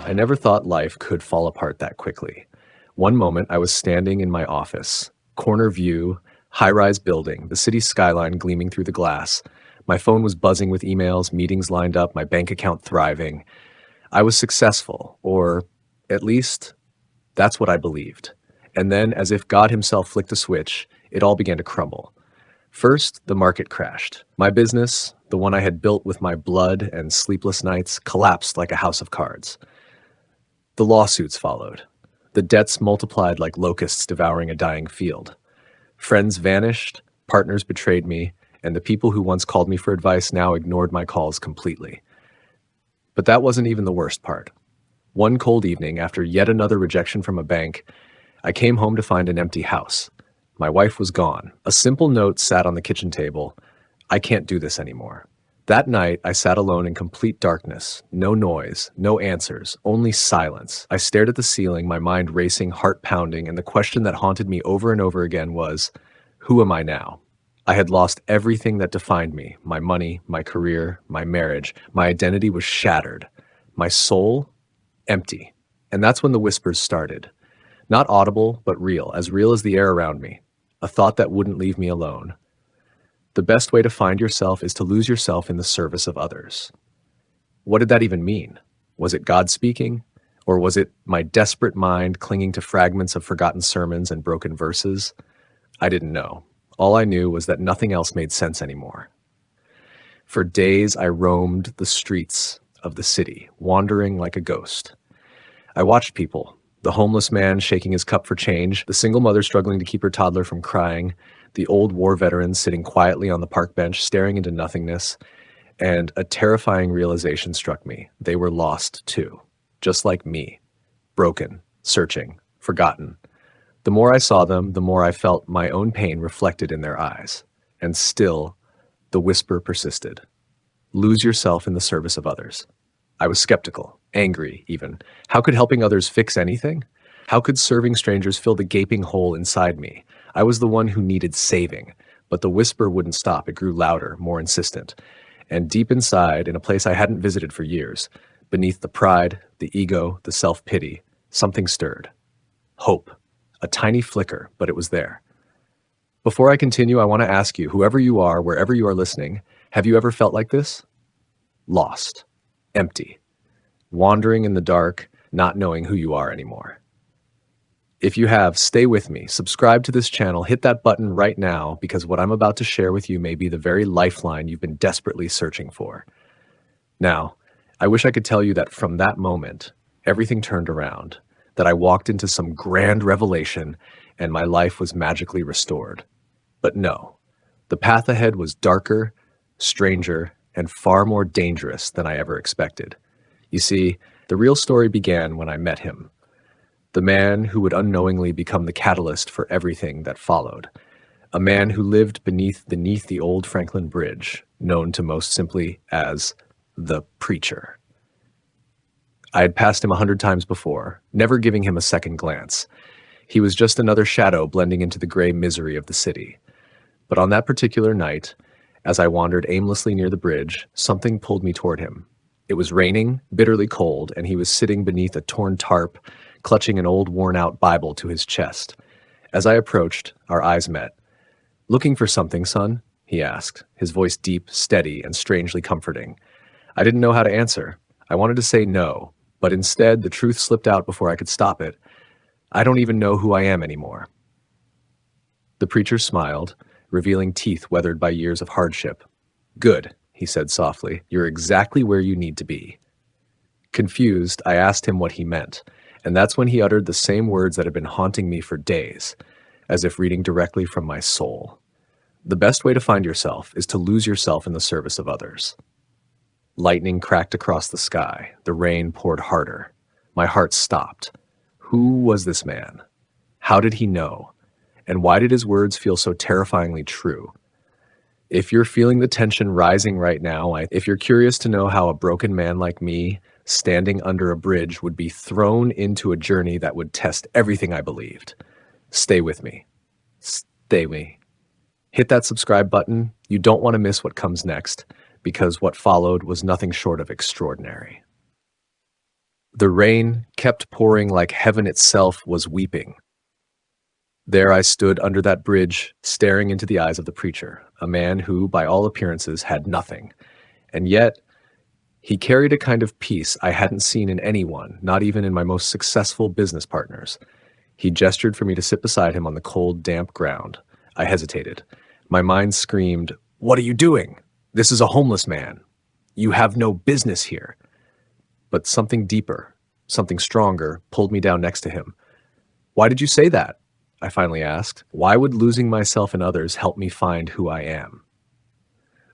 I never thought life could fall apart that quickly. One moment, I was standing in my office, corner view, high rise building, the city skyline gleaming through the glass. My phone was buzzing with emails, meetings lined up, my bank account thriving. I was successful, or at least that's what I believed. And then, as if God Himself flicked a switch, it all began to crumble. First, the market crashed. My business, the one I had built with my blood and sleepless nights, collapsed like a house of cards. The lawsuits followed. The debts multiplied like locusts devouring a dying field. Friends vanished, partners betrayed me, and the people who once called me for advice now ignored my calls completely. But that wasn't even the worst part. One cold evening, after yet another rejection from a bank, I came home to find an empty house. My wife was gone. A simple note sat on the kitchen table. I can't do this anymore. That night, I sat alone in complete darkness. No noise, no answers, only silence. I stared at the ceiling, my mind racing, heart pounding, and the question that haunted me over and over again was, who am I now? I had lost everything that defined me, my money, my career, my marriage. My identity was shattered. My soul, empty. And that's when the whispers started. Not audible, but real as the air around me. A thought that wouldn't leave me alone. The best way to find yourself is to lose yourself in the service of others. What did that even mean? Was it God speaking? Or was it my desperate mind clinging to fragments of forgotten sermons and broken verses? I didn't know. All I knew was that nothing else made sense anymore. For days, I roamed the streets of the city, wandering like a ghost. I watched people, the homeless man shaking his cup for change, the single mother struggling to keep her toddler from crying, the old war veteran sitting quietly on the park bench staring into nothingness, and a terrifying realization struck me. They were lost too, just like me, broken, searching, forgotten. The more I saw them, the more I felt my own pain reflected in their eyes. And still, the whisper persisted. Lose yourself in the service of others. I was skeptical, angry even. How could helping others fix anything? How could serving strangers fill the gaping hole inside me? I was the one who needed saving, but the whisper wouldn't stop. It grew louder, more insistent. And deep inside, in a place I hadn't visited for years, beneath the pride, the ego, the self-pity, something stirred. Hope. A tiny flicker, but it was there. Before I continue, I want to ask you, whoever you are, wherever you are listening, have you ever felt like this? Lost. Empty. Wandering in the dark, not knowing who you are anymore. If you have, stay with me, subscribe to this channel, hit that button right now, because what I'm about to share with you may be the very lifeline you've been desperately searching for. Now, I wish I could tell you that from that moment, everything turned around, that I walked into some grand revelation and my life was magically restored. But no, the path ahead was darker, stranger, and far more dangerous than I ever expected. You see, the real story began when I met him. The man who would unknowingly become the catalyst for everything that followed. A man who lived beneath the old Franklin Bridge, known to most simply as the Preacher. I had passed him 100 times before, never giving him a second glance. He was just another shadow blending into the gray misery of the city. But on that particular night, as I wandered aimlessly near the bridge, something pulled me toward him. It was raining, bitterly cold, and he was sitting beneath a torn tarp, clutching an old worn-out Bible to his chest. As I approached, our eyes met. "Looking for something, son?" he asked, his voice deep, steady, and strangely comforting. I didn't know how to answer. I wanted to say no, but instead the truth slipped out before I could stop it. I don't even know who I am anymore. The preacher smiled, revealing teeth weathered by years of hardship. "Good," he said softly. "You're exactly where you need to be." Confused, I asked him what he meant, and that's when he uttered the same words that had been haunting me for days, as if reading directly from my soul. The best way to find yourself is to lose yourself in the service of others. Lightning cracked across the sky. The rain poured harder. My heart stopped. Who was this man? How did he know? And why did his words feel so terrifyingly true? If you're feeling the tension rising right now, if you're curious to know how a broken man like me, standing under a bridge, would be thrown into a journey that would test everything I believed, stay with me. Stay with me. Hit that subscribe button. You don't want to miss what comes next, because what followed was nothing short of extraordinary. The rain kept pouring like heaven itself was weeping. There I stood under that bridge, staring into the eyes of the preacher, a man who, by all appearances, had nothing. And yet, he carried a kind of peace I hadn't seen in anyone, not even in my most successful business partners. He gestured for me to sit beside him on the cold, damp ground. I hesitated. My mind screamed, "What are you doing? This is a homeless man. You have no business here." But something deeper, something stronger, pulled me down next to him. "Why did you say that?" I finally asked. "Why would losing myself in others help me find who I am?"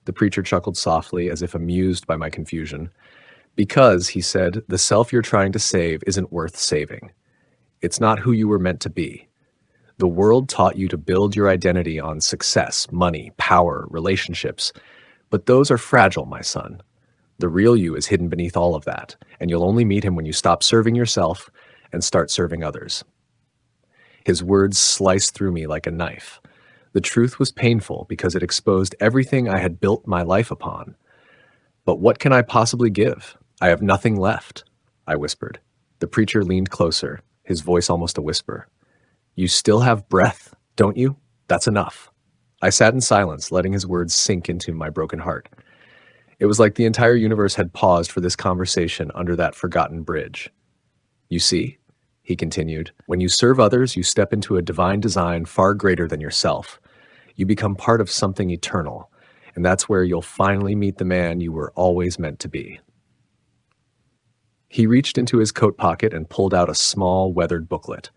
The preacher chuckled softly, as if amused by my confusion. "Because," he said, "the self you're trying to save isn't worth saving. It's not who you were meant to be. The world taught you to build your identity on success, money, power, relationships. But those are fragile, my son. The real you is hidden beneath all of that, and you'll only meet him when you stop serving yourself and start serving others." His words sliced through me like a knife. The truth was painful because it exposed everything I had built my life upon. "But what can I possibly give? I have nothing left," I whispered. The preacher leaned closer, his voice almost a whisper. "You still have breath, don't you? That's enough." I sat in silence, letting his words sink into my broken heart. It was like the entire universe had paused for this conversation under that forgotten bridge. "You see," he continued, "when you serve others, you step into a divine design far greater than yourself. You become part of something eternal, and that's where you'll finally meet the man you were always meant to be." He reached into his coat pocket and pulled out a small, weathered booklet.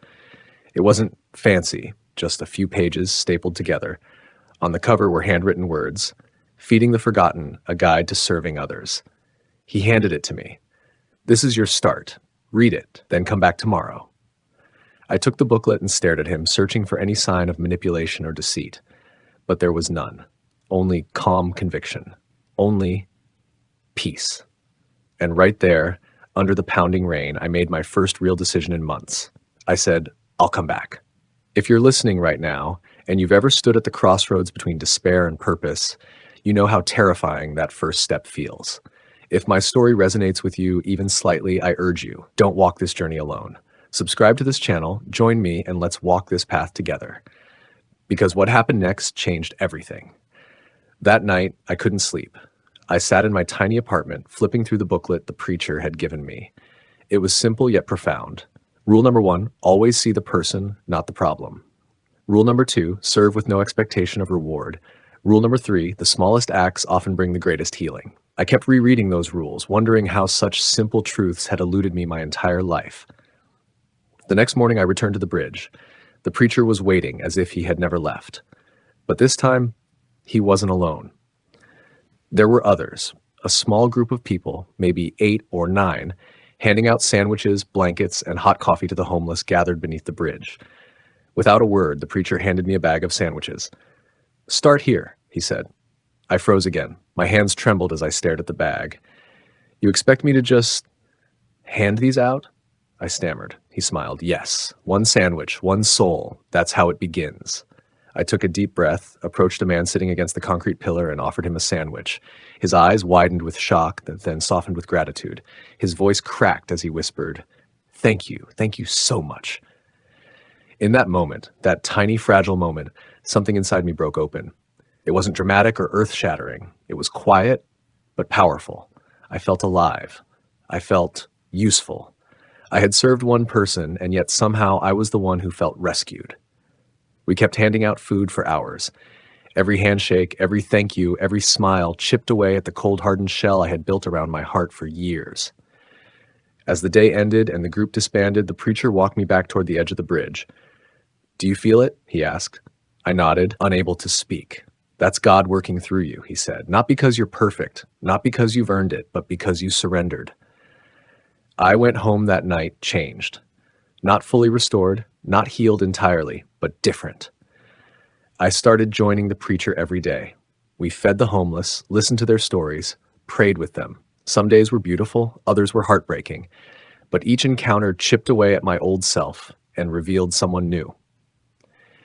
It wasn't fancy, just a few pages stapled together. On the cover were handwritten words, "Feeding the Forgotten, a guide to serving others." He handed it to me. "This is your start. Read it, then come back tomorrow." I took the booklet and stared at him, searching for any sign of manipulation or deceit. But there was none. Only calm conviction. Only peace. And right there, under the pounding rain, I made my first real decision in months. I said, "I'll come back." If you're listening right now, and you've ever stood at the crossroads between despair and purpose, you know how terrifying that first step feels. If my story resonates with you even slightly, I urge you, don't walk this journey alone. Subscribe to this channel, join me, and let's walk this path together. Because what happened next changed everything. That night, I couldn't sleep. I sat in my tiny apartment, flipping through the booklet the preacher had given me. It was simple yet profound. Rule number 1, always see the person, not the problem. Rule number 2, serve with no expectation of reward. Rule number 3, the smallest acts often bring the greatest healing. I kept rereading those rules, wondering how such simple truths had eluded me my entire life. The next morning I returned to the bridge. The preacher was waiting as if he had never left. But this time, he wasn't alone. There were others, a small group of people, maybe 8 or 9, handing out sandwiches, blankets, and hot coffee to the homeless gathered beneath the bridge. Without a word, the preacher handed me a bag of sandwiches. "Start here," he said. I froze again. My hands trembled as I stared at the bag. "You expect me to just hand these out?" I stammered. He smiled. "Yes, one sandwich, one soul. That's how it begins." I took a deep breath, approached a man sitting against the concrete pillar, and offered him a sandwich. His eyes widened with shock, then softened with gratitude. His voice cracked as he whispered, thank you so much." In that moment, that tiny, fragile moment, something inside me broke open. It wasn't dramatic or earth-shattering. It was quiet, but powerful. I felt alive. I felt useful. I had served one person, and yet somehow I was the one who felt rescued. We kept handing out food for hours. Every handshake, every thank you, every smile chipped away at the cold, hardened shell I had built around my heart for years. As the day ended and the group disbanded, the preacher walked me back toward the edge of the bridge. "Do you feel it?" he asked. I nodded, unable to speak. "That's God working through you," he said. "Not because you're perfect, not because you've earned it, but because you surrendered." I went home that night changed. Not fully restored, not healed entirely, but different. I started joining the preacher every day. We fed the homeless, listened to their stories, prayed with them. Some days were beautiful, others were heartbreaking, but each encounter chipped away at my old self and revealed someone new.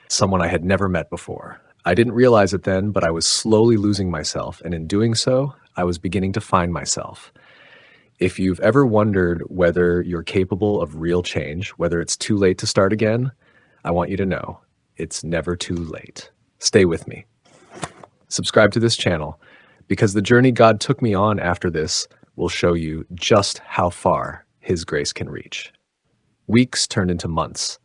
Someone I had never met before. I didn't realize it then, but I was slowly losing myself, and in doing so, I was beginning to find myself. If you've ever wondered whether you're capable of real change, whether it's too late to start again, I want you to know it's never too late. Stay with me. Subscribe to this channel because the journey God took me on after this will show you just how far His grace can reach. Weeks turned into months.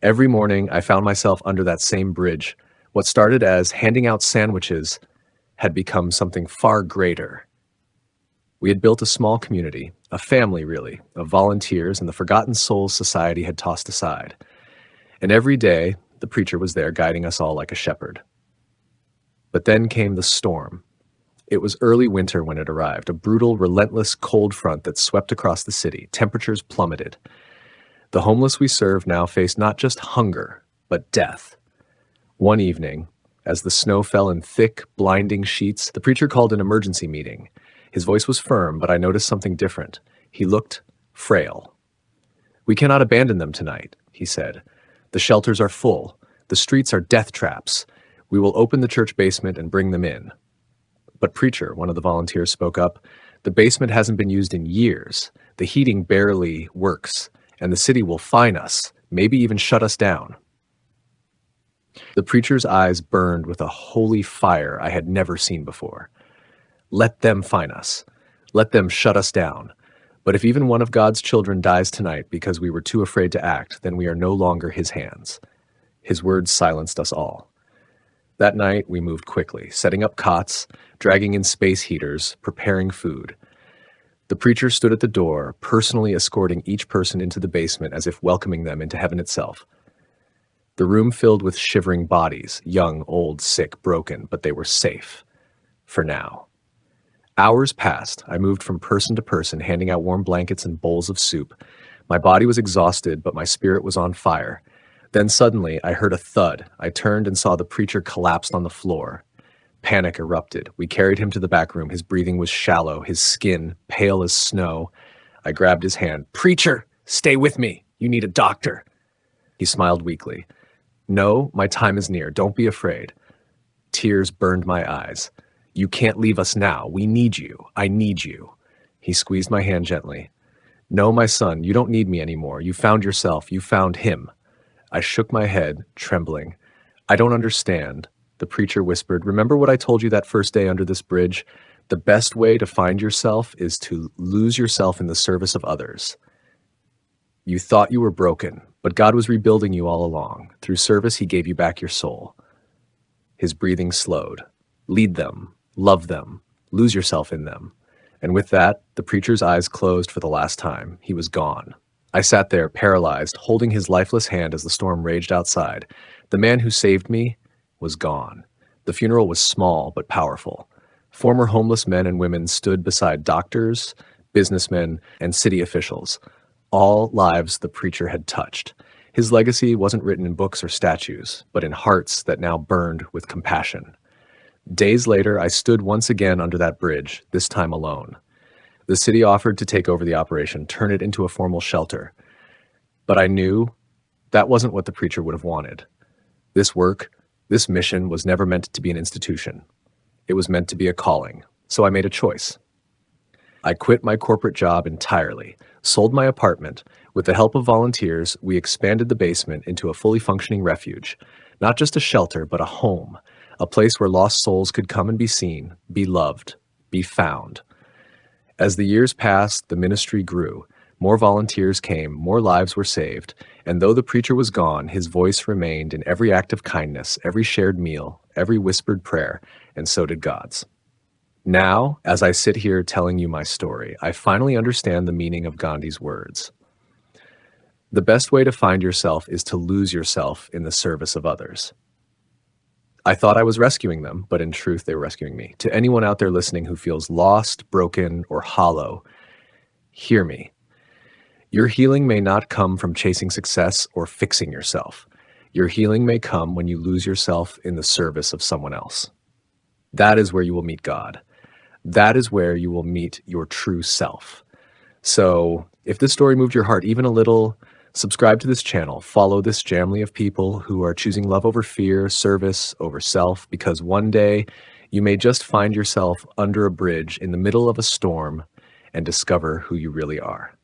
Every morning, I found myself under that same bridge. What started as handing out sandwiches had become something far greater. We had built a small community, a family really, of volunteers and the forgotten souls society had tossed aside. And every day, the preacher was there guiding us all like a shepherd. But then came the storm. It was early winter when it arrived, a brutal, relentless cold front that swept across the city. Temperatures plummeted. The homeless we served now faced not just hunger, but death. One evening, as the snow fell in thick, blinding sheets, the preacher called an emergency meeting. His voice was firm, but I noticed something different. He looked frail. "We cannot abandon them tonight," he said. "The shelters are full. The streets are death traps. We will open the church basement and bring them in." "But preacher," one of the volunteers spoke up, "the basement hasn't been used in years. The heating barely works, and the city will fine us, maybe even shut us down." The preacher's eyes burned with a holy fire I had never seen before. Let them fine us. Let them shut us down. But if even one of God's children dies tonight because we were too afraid to act, then we are no longer His hands. His words silenced us all. That night, we moved quickly, setting up cots, dragging in space heaters, preparing food. The preacher stood at the door, personally escorting each person into the basement as if welcoming them into heaven itself. The room filled with shivering bodies, young, old, sick, broken, but they were safe. For now. Hours passed. I moved from person to person, handing out warm blankets and bowls of soup. My body was exhausted, but my spirit was on fire. Then suddenly, I heard a thud. I turned and saw the preacher collapsed on the floor. Panic erupted. We carried him to the back room. His breathing was shallow, his skin pale as snow. I grabbed his hand. "Preacher, stay with me. You need a doctor." He smiled weakly. "No, my time is near. Don't be afraid." Tears burned my eyes. "You can't leave us now. We need you. I need you." He squeezed my hand gently. "No, my son, you don't need me anymore. You found yourself. You found Him." I shook my head, trembling. "I don't understand." The preacher whispered, "Remember what I told you that first day under this bridge? The best way to find yourself is to lose yourself in the service of others. You thought you were broken, but God was rebuilding you all along. Through service, He gave you back your soul." His breathing slowed. "Lead them. Love them. Lose yourself in them." And with that, the preacher's eyes closed for the last time. He was gone. I sat there, paralyzed, holding his lifeless hand as the storm raged outside. The man who saved me was gone. The funeral was small but powerful. Former homeless men and women stood beside doctors, businessmen, and city officials. All lives the preacher had touched. His legacy wasn't written in books or statues, but in hearts that now burned with compassion. Days later, I stood once again under that bridge, this time alone. The city offered to take over the operation, turn it into a formal shelter. But I knew that wasn't what the preacher would have wanted. This work, this mission was never meant to be an institution. It was meant to be a calling, so I made a choice. I quit my corporate job entirely, sold my apartment. With the help of volunteers, we expanded the basement into a fully functioning refuge. Not just a shelter, but a home. A place where lost souls could come and be seen, be loved, be found. As the years passed, the ministry grew. More volunteers came, more lives were saved, and though the preacher was gone, his voice remained in every act of kindness, every shared meal, every whispered prayer, and so did God's. Now, as I sit here telling you my story, I finally understand the meaning of Gandhi's words. The best way to find yourself is to lose yourself in the service of others. I thought I was rescuing them, but in truth, they were rescuing me. To anyone out there listening who feels lost, broken, or hollow, hear me. Your healing may not come from chasing success or fixing yourself. Your healing may come when you lose yourself in the service of someone else. That is where you will meet God. That is where you will meet your true self. So, if this story moved your heart even a little, subscribe to this channel, follow this family of people who are choosing love over fear, service over self, because one day you may just find yourself under a bridge in the middle of a storm, and discover who you really are.